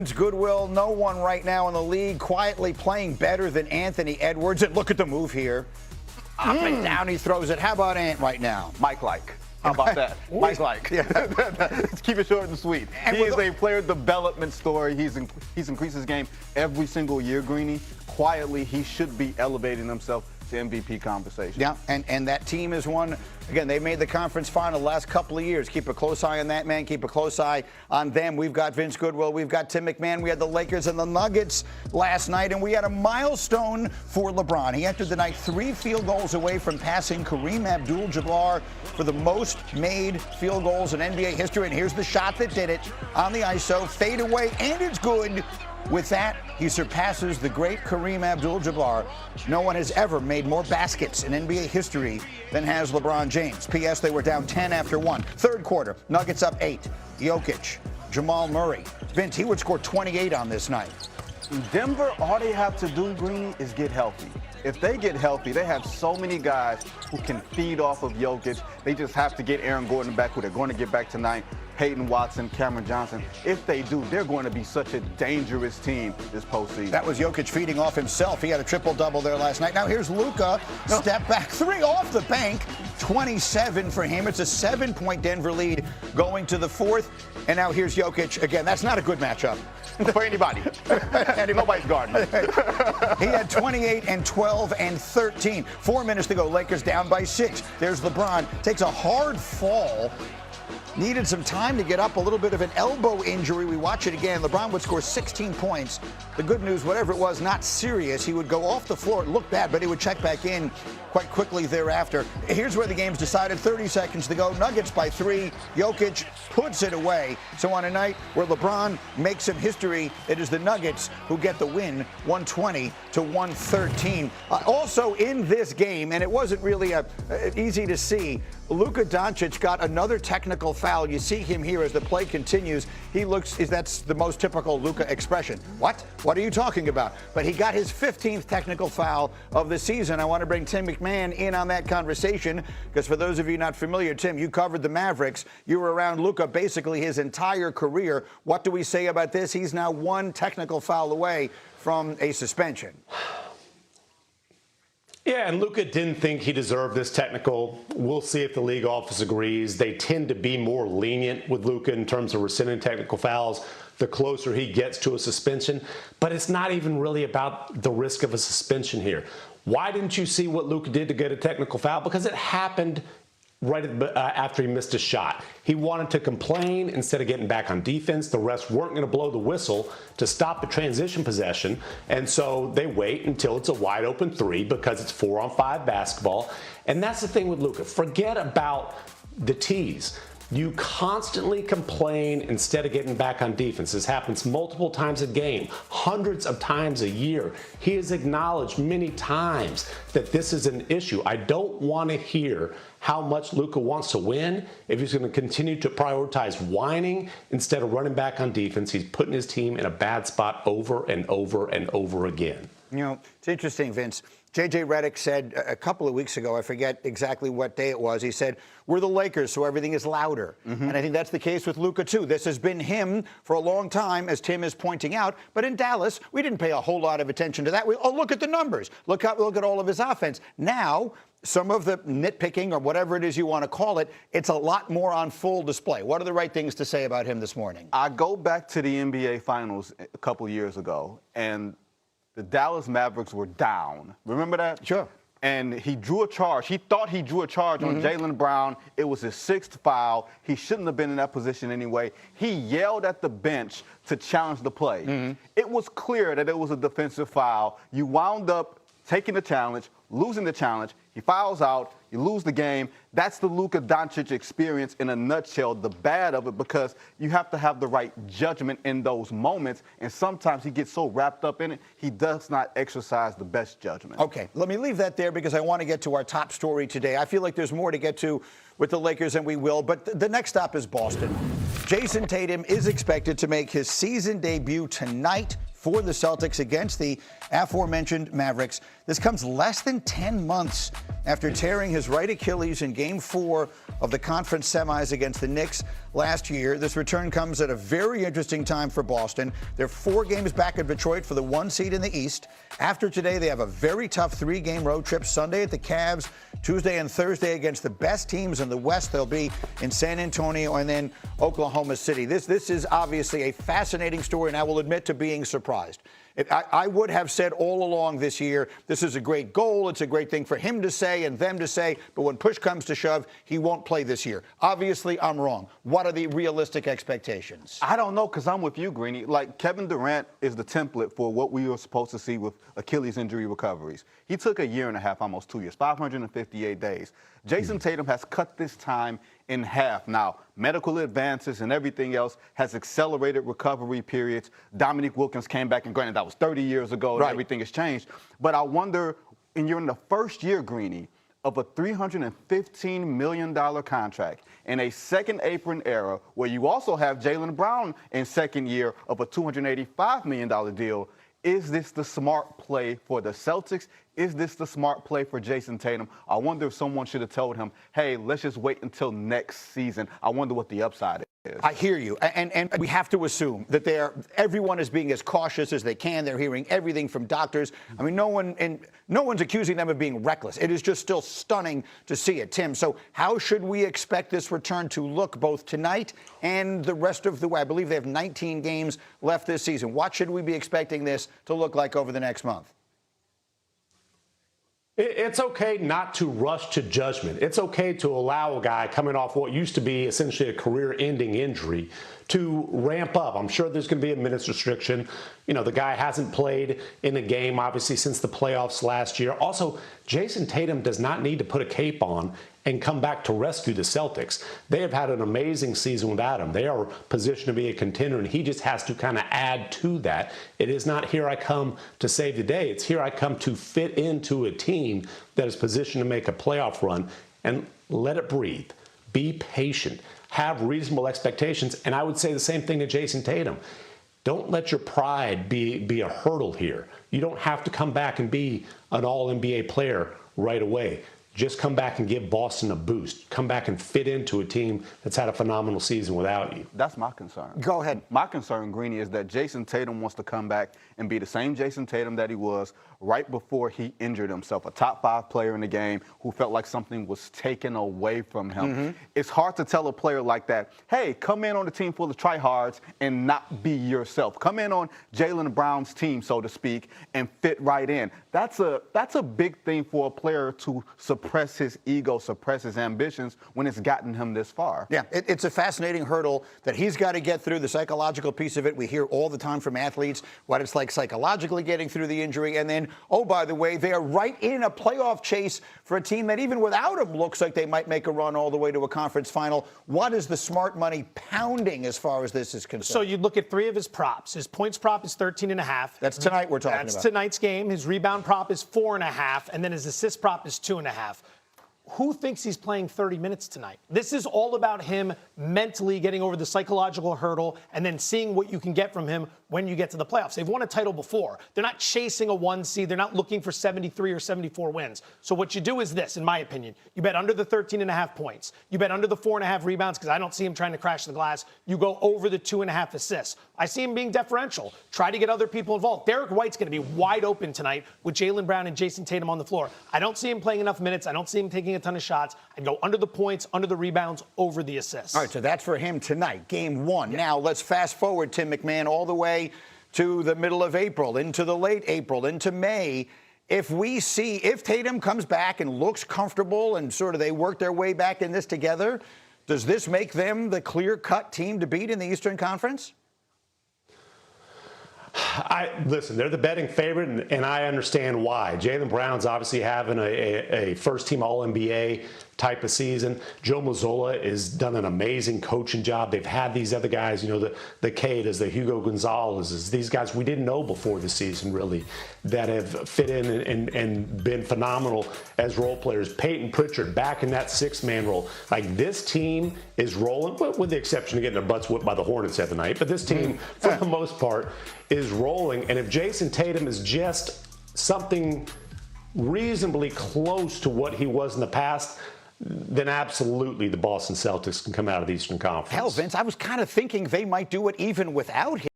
Goodwill, no one right now in the league quietly playing better than Anthony Edwards. And look at the move here. Up and down he throws it. How about Ant right now? Mike-like. How about that? Mike-like. Let's keep it short and sweet. And he is a player development story. He's increased his game every single year, Greeny. Quietly, he should be elevating himself to MVP conversation. Yeah, and that team is one. Again, they made the conference final the last couple of years. Keep a close eye on that man. Keep a close eye on them. We've got Vince Goodwill. We've got Tim McMahon. We had the Lakers and the Nuggets last night, and we had a milestone for LeBron. He entered the night 3 field goals away from passing Kareem Abdul-Jabbar for the most made field goals in NBA history. And here's the shot that did it on the ISO. Fade away, and it's good. With that, he surpasses the great Kareem Abdul-Jabbar. No one has ever made more baskets in NBA history than has LeBron James. P.S. They were down 10 after 1. Third quarter, Nuggets up 8. Jokic, Jamal Murray. Vince, he would score 28 on this night. Denver, all they have to do, Greeny, is get healthy. If they get healthy, they have so many guys who can feed off of Jokic. They just have to get Aaron Gordon back, who they're going to get back tonight. Peyton Watson, Cameron Johnson. If they do, they're going to be such a dangerous team this postseason. That was Jokic feeding off himself. He had a triple-double there last night. Now here's Luka, step back 3 off the bank, 27 for him. It's a 7-point Denver lead going to the 4th. And now here's Jokic again. That's not a good matchup for anybody. Nobody's guarding him. He had 28 and 12 and 13. 4 minutes to go. Lakers down by 6. There's LeBron. Takes a hard fall. Needed some time to get up, a little bit of an elbow injury. We watch it again. LeBron would score 16 points. The good news, whatever it was, not serious. He would go off the floor. It looked bad, but he would check back in quite quickly thereafter. Here's where the game's decided. 30 seconds to go. Nuggets by 3. Jokic puts it away. So on a night where LeBron makes some history, it is the Nuggets who get the win, 120 to 113. Also in this game, and it wasn't really easy to see, Luka Doncic got another technical foul. You see him here as the play continues. He looks, that's the most typical Luka expression. What? What are you talking about? But he got his 15th technical foul of the season. I want to bring Tim McMahon in on that conversation because for those of you not familiar, Tim, you covered the Mavericks. You were around Luka basically his entire career. What do we say about this? He's now 1 technical foul away from a suspension. Yeah, and Luka didn't think he deserved this technical. We'll see if the league office agrees. They tend to be more lenient with Luka in terms of rescinding technical fouls the closer he gets to a suspension. But it's not even really about the risk of a suspension here. Why didn't you see what Luka did to get a technical foul? Because it happened right after he missed a shot. He wanted to complain instead of getting back on defense. The refs weren't going to blow the whistle to stop the transition possession, and so they wait until it's a wide open 3 because it's 4-on-5 basketball. And that's the thing with Luka. Forget about the tees. You constantly complain instead of getting back on defense. This happens multiple times a game, hundreds of times a year. He has acknowledged many times that this is an issue. I don't want to hear how much Luka wants to win. If he's going to continue to prioritize whining instead of running back on defense, he's putting his team in a bad spot over and over and over again. You know, it's interesting, Vince. J.J. Redick said a couple of weeks ago, I forget exactly what day it was, he said, we're the Lakers, so everything is louder. And I think that's the case with Luka, too. This has been him for a long time, as Tim is pointing out. But in Dallas, we didn't pay a whole lot of attention to that. Look at the numbers. Look at all of his offense. Now, some of the nitpicking or whatever it is you want to call it, it's a lot more on full display. What are the right things to say about him this morning? I go back to the NBA Finals a couple years ago, and the Dallas Mavericks were down. Remember that? Sure. And he drew a charge. He thought he drew a charge on Jaylen Brown. It was his 6th foul. He shouldn't have been in that position anyway. He yelled at the bench to challenge the play. It was clear that it was a defensive foul. You wound up taking the challenge, losing the challenge. He fouls out. You lose the game. That's the Luka Doncic experience in a nutshell, the bad of it, because you have to have the right judgment in those moments. And sometimes he gets so wrapped up in it, he does not exercise the best judgment. Okay, let me leave that there because I want to get to our top story today. I feel like there's more to get to with the Lakers, and we will. But the next stop is Boston. Jason Tatum is expected to make his season debut tonight for the Celtics against the aforementioned Mavericks. This comes less than 10 months after tearing his right Achilles in Game 4 of the conference semis against the Knicks last year. This return comes at a very interesting time for Boston. They're 4 games back at Detroit for the 1 seed in the East. After today, they have a very tough 3-game road trip. Sunday at the Cavs, Tuesday and Thursday against the best teams in the West. They'll be in San Antonio and then Oklahoma City. This is obviously a fascinating story, and I will admit to being surprised. I would have said all along this year, this is a great goal. It's a great thing for him to say and them to say. But when push comes to shove, he won't play this year. Obviously, I'm wrong. What are the realistic expectations? I don't know, because I'm with you, Greeny. Like, Kevin Durant is the template for what we were supposed to see with Achilles injury recoveries. He took a year and a half, almost 2 years, 558 days. Jason Tatum has cut this time in half. Now, medical advances and everything else has accelerated recovery periods. Dominique Wilkins came back, and granted, that was 30 years ago, and everything has changed. But I wonder, and you're in the first year, Greeny, of a $315 million contract in a second apron era, where you also have Jaylen Brown in second year of a $285 million deal. Is this the smart play for the Celtics? Is this the smart play for Jason Tatum? I wonder if someone should have told him, hey, let's just wait until next season. I wonder what the upside is. I hear you. And we have to assume that everyone is being as cautious as they can. They're hearing everything from doctors. I mean, no one's accusing them of being reckless. It is just still stunning to see it, Tim. So how should we expect this return to look both tonight and the rest of the way? I believe they have 19 games left this season. What should we be expecting this to look like over the next month? It's okay not to rush to judgment. It's okay to allow a guy coming off what used to be essentially a career-ending injury to ramp up. I'm sure there's going to be a minutes restriction. You know, the guy hasn't played in a game, obviously, since the playoffs last year. Also, Jason Tatum does not need to put a cape on and come back to rescue the Celtics. They have had an amazing season without him. They are positioned to be a contender, and he just has to kind of add to that. It is not here I come to save the day. It's here I come to fit into a team that is positioned to make a playoff run, and let it breathe. Be patient. Have reasonable expectations. And I would say the same thing to Jason Tatum. Don't let your pride be a hurdle here. You don't have to come back and be an all-NBA player right away. Just come back and give Boston a boost. Come back and fit into a team that's had a phenomenal season without you. That's my concern. Go ahead. My concern, Greeny, is that Jason Tatum wants to come back and be the same Jason Tatum that he was right before he injured himself, a top 5 player in the game who felt like something was taken away from him. It's hard to tell a player like that, hey, come in on a team full of tryhards and not be yourself. Come in on Jaylen Brown's team, so to speak, and fit right in. That's a big thing for a player to suppress his ego, suppress his ambitions when it's gotten him this far. Yeah, it's a fascinating hurdle that he's got to get through, the psychological piece of it. We hear all the time from athletes what it's like psychologically getting through the injury. And then, oh, by the way, they are right in a playoff chase for a team that even without him looks like they might make a run all the way to a conference final. What is the smart money pounding as far as this is concerned? So you look at 3 of his props. His points prop is 13.5. That's tonight we're talking about. That's tonight's game. His rebound prop is 4.5, and then his assist prop is 2.5. Who thinks he's playing 30 minutes tonight? This is all about him mentally getting over the psychological hurdle and then seeing what you can get from him when you get to the playoffs. They've won a title before. They're not chasing a 1 seed. They're not looking for 73 or 74 wins. So what you do is this, in my opinion. You bet under the 13.5 points. You bet under the 4.5 rebounds, because I don't see him trying to crash the glass. You go over the 2.5 assists. I see him being deferential. Try to get other people involved. Derek White's going to be wide open tonight with Jaylen Brown and Jason Tatum on the floor. I don't see him playing enough minutes. I don't see him taking a ton of shots. I'd go under the points, under the rebounds, over the assists. All right, so that's for him tonight, game 1. Yeah. Now let's fast forward, Tim McMahon, all the way to the middle of April, into the late April, into May. If Tatum comes back and looks comfortable and sort of they work their way back in this together, does this make them the clear-cut team to beat in the Eastern Conference? Listen, they're the betting favorite, and I understand why. Jaylen Brown's obviously having a first-team All-NBA type of season. Joe Mazzola has done an amazing coaching job. They've had these other guys, you know, the Cadas, the Hugo Gonzalez's, these guys we didn't know before the season, really, that have fit in and been phenomenal as role players. Peyton Pritchard back in that 6-man role. Like, this team is rolling, with the exception of getting their butts whipped by the Hornets the other night. But this team, for the most part, is rolling. And if Jason Tatum is just something reasonably close to what he was in the past, then absolutely the Boston Celtics can come out of the Eastern Conference. Hell, Vince, I was kind of thinking they might do it even without him.